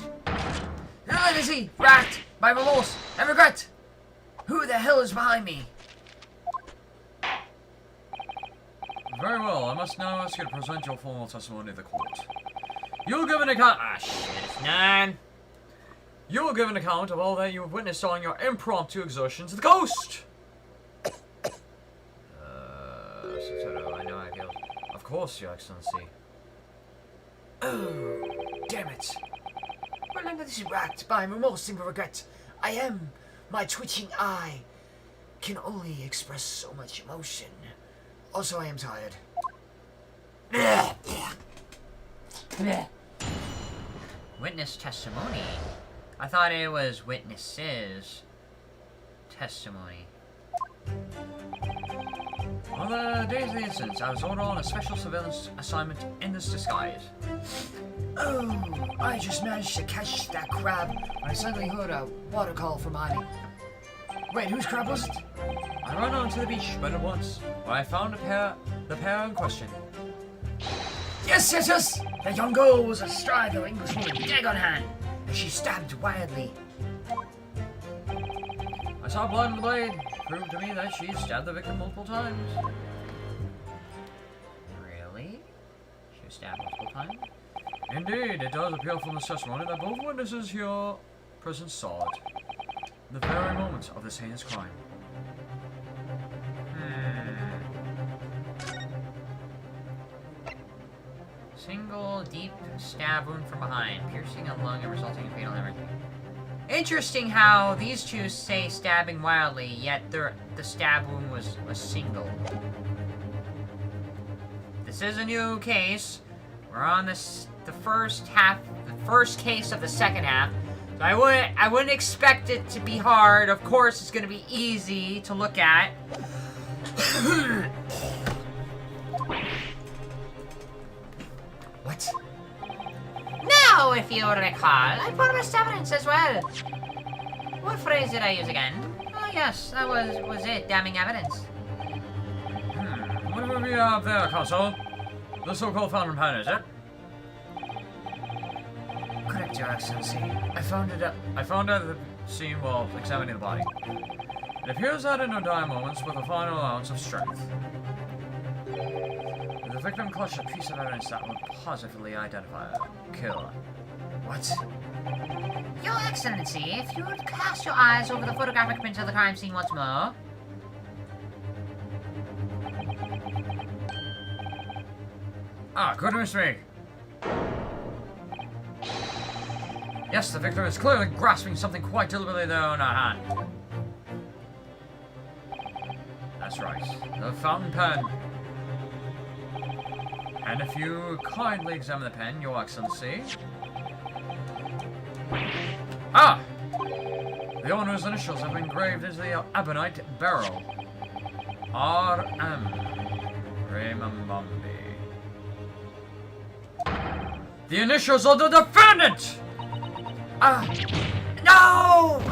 Now let me see, racked by remorse and regret. Who the hell is behind me? Very well, I must now ask you to present your formal testimony to the court. You'll give an account. Ah, shit, it's 9. You'll give an account of all that you have witnessed on your impromptu exertions to the coast. SUSATO, I know I failed. Of course, Your Excellency. Oh, damn it. Well, under this racked by remorse and regret, my twitching eye can only express so much emotion. Also, I am tired. Witness testimony? I thought it was witnesses' testimony. On the days of the incident, I was ordered on a special surveillance assignment in this disguise. Oh, I just managed to catch that crab when I suddenly heard a water call from behind me. Wait, whose crab was it? I ran onto the beach, but at once, where I found the pair in question. Yes! The young girl was astride the Englishwoman, dag on hand, and she stabbed wildly. I saw blood in the blade. Proved to me that she stabbed the victim multiple times. Really? She was stabbed multiple times? Indeed, it does appear from the testimony that both witnesses here present saw it. The very moment of this heinous crime. Single deep stab wound from behind, piercing a lung and resulting in fatal hemorrhage. Interesting how these two say stabbing wildly, yet the stab wound was a single. This is a new case. We're on the first case of the second half. So I wouldn't expect it to be hard. Of course, it's gonna be easy to look at. What? Now, if you recall, I promised evidence as well. What phrase did I use again? Oh yes, that was it. Damning evidence. What do we have there, Consul? The so-called fountain pen, is it? Correct, Your Excellency. I found it at the scene while examining the body. It appears that in her dying moments with a final ounce of strength. The victim clutched a piece of evidence that would positively identify her killer. What? Your Excellency, if you would cast your eyes over the photographic print of the crime scene once more. Ah, goodness me! Yes, the victim is clearly grasping something quite deliberately there in her hand. That's right, the fountain pen. And if you kindly examine the pen, Your Excellency. Ah! The owner's initials have been engraved into the ebonite barrel. R.M. Raymond. The initials of the defendant! No!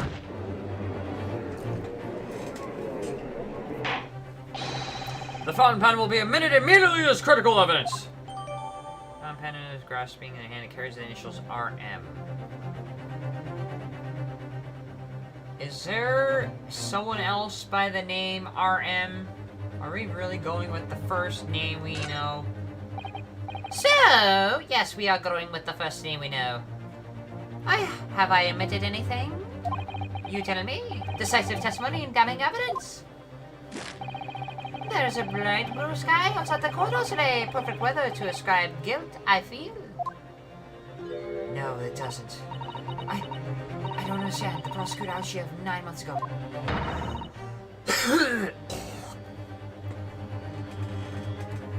The fountain pen will be omitted immediately as critical evidence. Fountain pen is grasping in a hand. It carries the initials RM. Is there someone else by the name RM? Are we really going with the first name we know? So, yes, we are going with the first name we know. Have I omitted anything? You tell me. Decisive testimony and damning evidence. There's a bright blue sky outside the corridor today. Perfect weather to ascribe guilt, I feel. No, it doesn't. I don't understand. The prosecutor out here 9 months ago.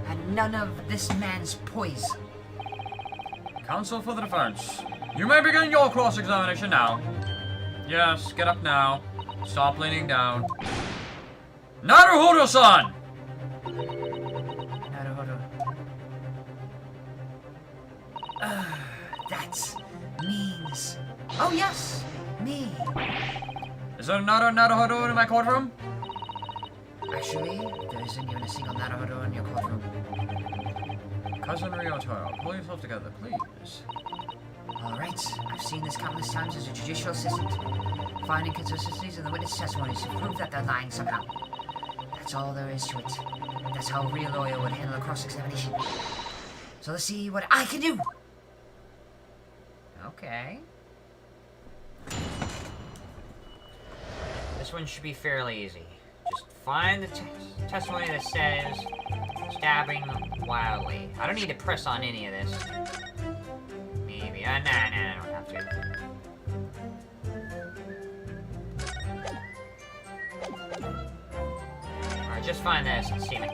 And none of this man's poison. Counsel for the defense. You may begin your cross-examination now. Yes, get up now. Stop leaning down. Naruhodo-san! Naruhodo. That means... Oh yes, me. Is there another Naruhodo in my courtroom? Actually, there isn't even a single Naruhodo in your courtroom. Cousin Ryotaro, pull yourself together, please. Alright, I've seen this countless times as a judicial assistant. Finding inconsistencies in the witness testimonies to prove that they're lying somehow. That's all there is to it. That's how a real lawyer would handle a cross-examination. So let's see what I can do! Okay. This one should be fairly easy. Just find the testimony that says stabbing wildly. I don't need to press on any of this. Maybe. Nah, I don't have to. Alright, just find this and see me.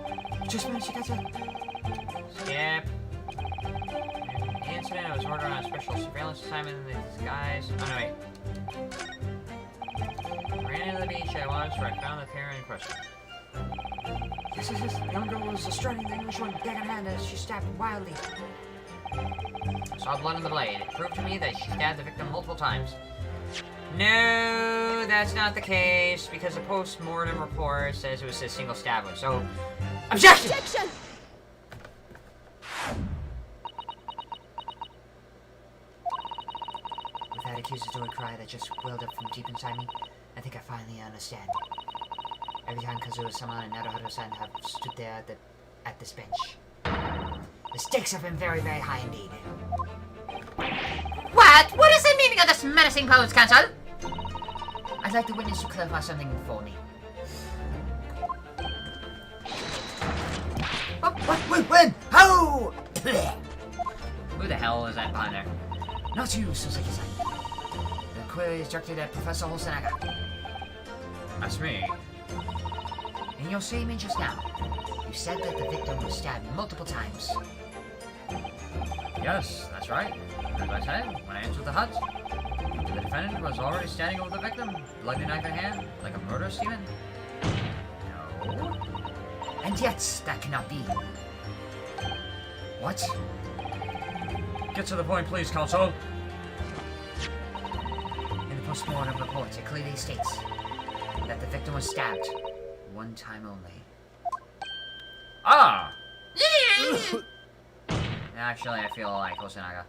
Just managed to get to skip. Incident, I was ordered on a special surveillance assignment in the disguise. Oh no, wait. Ran into the beach at once where I found the pair in question. This. The young girl was striding the English one, gag in hand as she stabbed wildly. Saw blood on the blade. It proved to me that she stabbed the victim multiple times. No, that's not the case, because the post-mortem report says it was a single stab wound. So, objection! Objection! With that accusatory cry that just welled up from deep inside me, I think I finally understand. Every time Kazuo-sama and Naruhodo-san have stood there at this bench, the stakes have been very, very high indeed. What? What is the meaning of this menacing pose, Counsel? I'd like the witness to clarify something for me. What? When? How? Who the hell is that behind there? Not you, Suzuki-san. The query is directed at Professor Hosonaga. That's me. In your statement just now, you said that the victim was stabbed multiple times. Yes, that's right. As I said, when I entered the hut, the defendant was already standing over the victim, bloody knife in hand, like a murderous demon. No. And yet, that cannot be. What? Get to the point, please, counsel. In the post-mortem report, it clearly states that the victim was stabbed one time only. Ah! Actually, I feel like Hosonaga.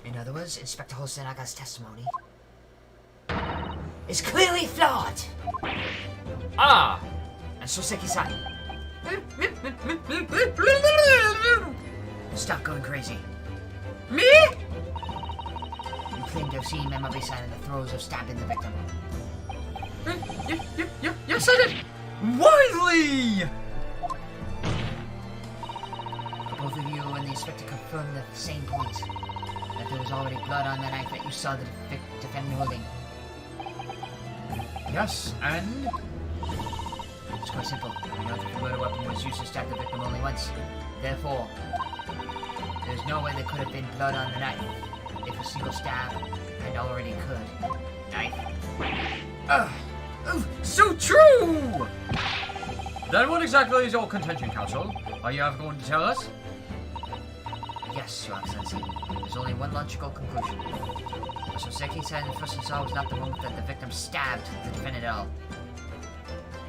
In other words, Inspector Hosanaga's testimony is clearly flawed. Ah! And Soseki-san, stop going crazy. Me? You claim to have seen Memory-san in the throes of stabbing the victim. Yes, I did. Wiley! Both of you and the inspector confirmed the same point. That there was already blood on the knife that you saw the defendant holding. Yes, and? It's quite simple. We know that the murder weapon was used to stab the victim only once. Therefore, there's no way there could have been blood on the knife if a single stab had already occurred. Knife. So true! Then what exactly is your contention, counsel? Are you ever going to tell us? Yes, Your Excellency. There's only one logical conclusion. What Soseki-san first saw was not the moment that the victim stabbed the defendant at all.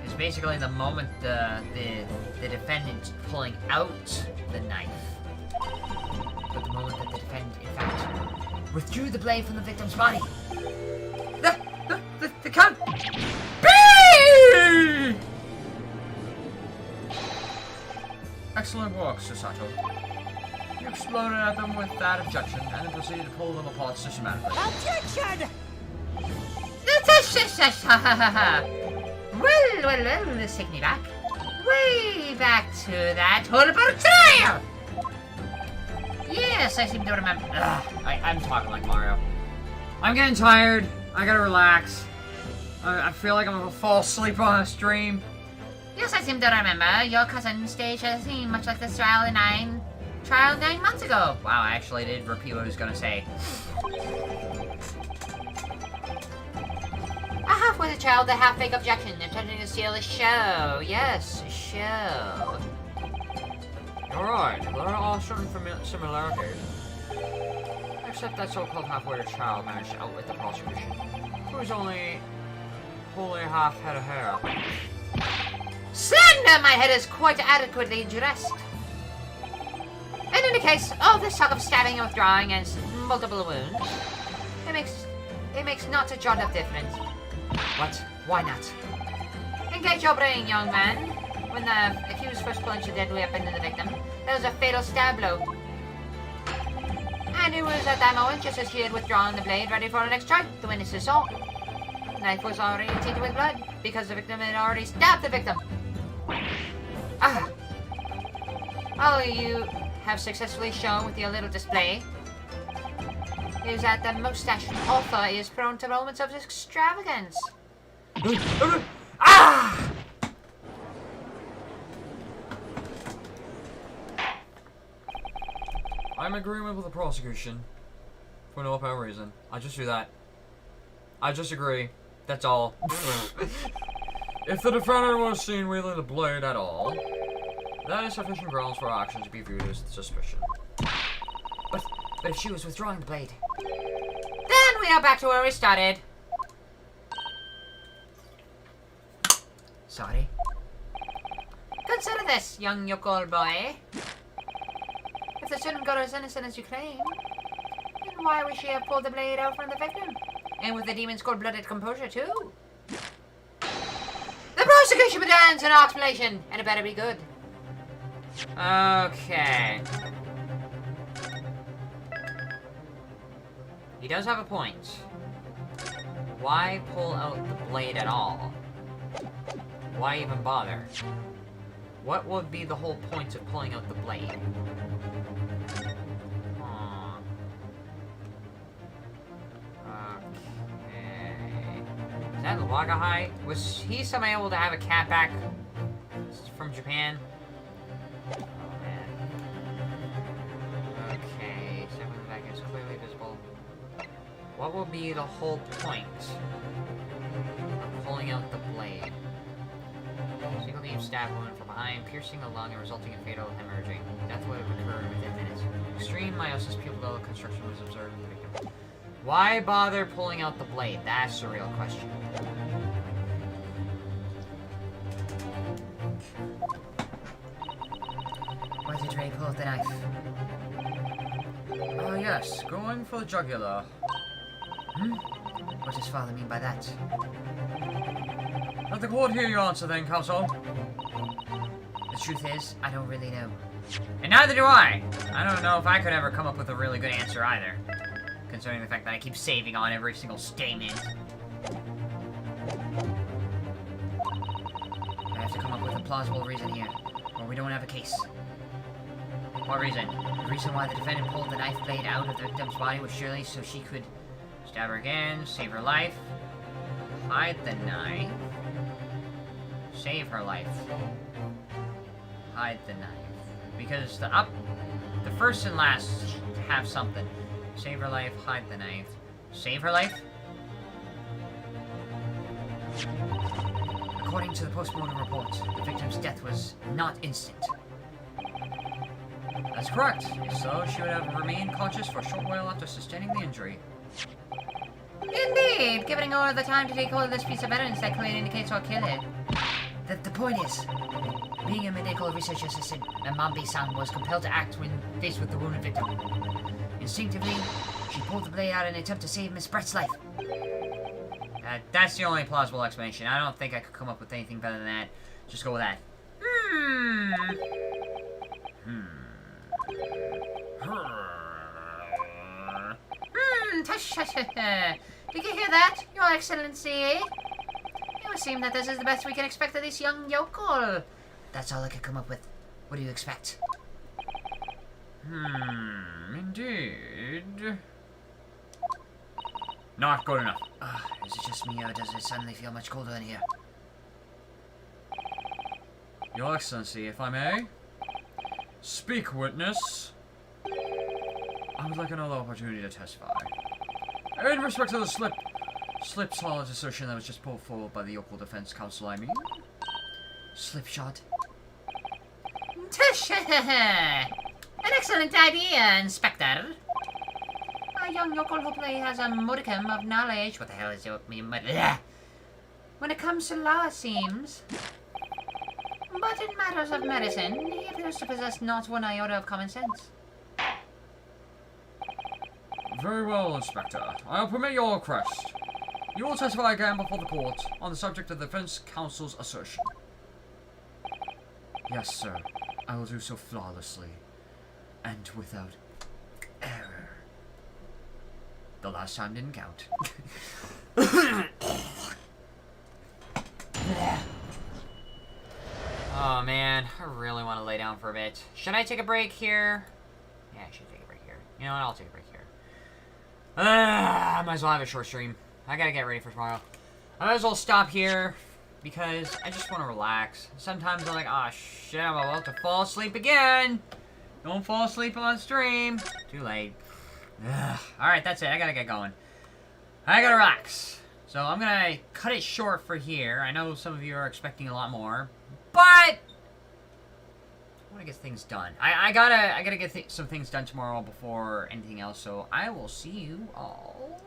It was basically the moment the defendant pulling out the knife. But the moment that the defendant, in fact, withdrew the blade from the victim's body. The can't be! Excellent work, Susato. You exploded at them with that objection and then proceeded to pull them apart systematically. Objection! Well, let's take me back. Way back to that horrible trial! Yes, I seem to remember. I'm talking like Mario. I'm getting tired. I gotta relax. I feel like I'm gonna fall asleep on a stream. Yes, I seem to remember. Your cousin staged a scene much like this trial 9 months ago. Wow, I actually did repeat what I was gonna say. A half-witted child, a half-fake objection, attempting to steal a show. Yes, a show. Alright, there are certain similarities. Except that so-called half-witted child managed to outwit the prosecution, who was only half head of hair. Slender, my head is quite adequately dressed. In any case, all this talk of stabbing and withdrawing and multiple wounds, it makes not a jot of difference. What? Why not? Engage your brain, young man. When the accused first plunged the deadly weapon into the victim, there was a fatal stab blow. And it was at that moment, just as she had withdrawn the blade, ready for the next strike, the witnesses saw. The knife was already tainted with blood, because the victim had already stabbed the victim. All you have successfully shown with your little display is that the mustached author is prone to moments of extravagance. I'm in agreement with the prosecution. For no apparent reason. I just do that. I just agree. That's all. If the defendant was seen wielding the blade at all, that is sufficient grounds for action to be viewed as suspicion. But if she was withdrawing the blade... Then we are back to where we started. Sorry? Consider this, young yokel boy. If the student got as innocent as you claim, then why would she have pulled the blade out from the victim? And with the demon's cold-blooded composure, too. The prosecution demands an explanation, and it better be good. Okay. He does have a point. Why pull out the blade at all? Why even bother? What would be the whole point of pulling out the blade? Okay. Is that Wagahai? Was he somehow able to have a cat back from Japan? Oh, man. Okay, stepping back is clearly visible. What will be the whole point of pulling out the blade? Single beam stab wound from behind, piercing the lung and resulting in fatal hemorrhaging. Death would occur within minutes. Extreme meiosis pupil constriction was observed in the victim. Why bother pulling out the blade? That's the real question. Why did Ray pull out the knife? Oh yes, going for the jugular. What does father mean by that? Let the court hear your answer then, counsel. The truth is, I don't really know. And neither do I! I don't know if I could ever come up with a really good answer either. Considering the fact that I keep saving on every single statement. I have to come up with a plausible reason here, or we don't have a case. What reason? The reason why the defendant pulled the knife blade out of the victim's body was surely so she could... Stab her again, save her life. Hide the knife. Save her life. Hide the knife. Because the first and last have something. Save her life, hide the knife. Save her life? According to the post-mortem report, the victim's death was not instant. That's correct. So she would have remained conscious for a short while after sustaining the injury. Indeed! Giving her the time to take hold of this piece of evidence that clearly indicates what killed her. The point is, being a medical research assistant, Mambi-san was compelled to act when faced with the wounded victim. Instinctively, she pulled the blade out in an attempt to save Miss Brett's life. That's the only plausible explanation. I don't think I could come up with anything better than that. Just go with that. Did you hear that, Your Excellency? It would seem that this is the best we can expect of this young yokel. That's all I could come up with. What do you expect? Indeed. Not good enough. Is it just me, or does it suddenly feel much colder in here? Your Excellency, if I may. Speak, witness. I would like another opportunity to testify. In respect to the slip solid assertion that was just put forward by the yokel defense counsel, I mean. Slipshod? Tush! An excellent idea, Inspector. A young yokel hopefully has a modicum of knowledge. What the hell is it? When it comes to law, it seems. But in matters of medicine, he appears to possess not one iota of common sense. Very well, Inspector. I'll permit your request. You will testify again before the court on the subject of the defense counsel's assertion. Yes, sir. I will do so flawlessly. And without error. The last time didn't count. Oh man, I really want to lay down for a bit. Should I take a break here? Yeah, I should take a break here. You know what, I'll take a break here. I might as well have a short stream. I gotta get ready for tomorrow. I might as well stop here, because I just want to relax. Sometimes I'm like, oh shit, I'm about to fall asleep again. Don't fall asleep on stream. Too late. Alright, that's it. I gotta get going. I gotta relax. So I'm gonna cut it short for here. I know some of you are expecting a lot more, but I want to get things done. I gotta get some things done tomorrow before anything else. So I will see you all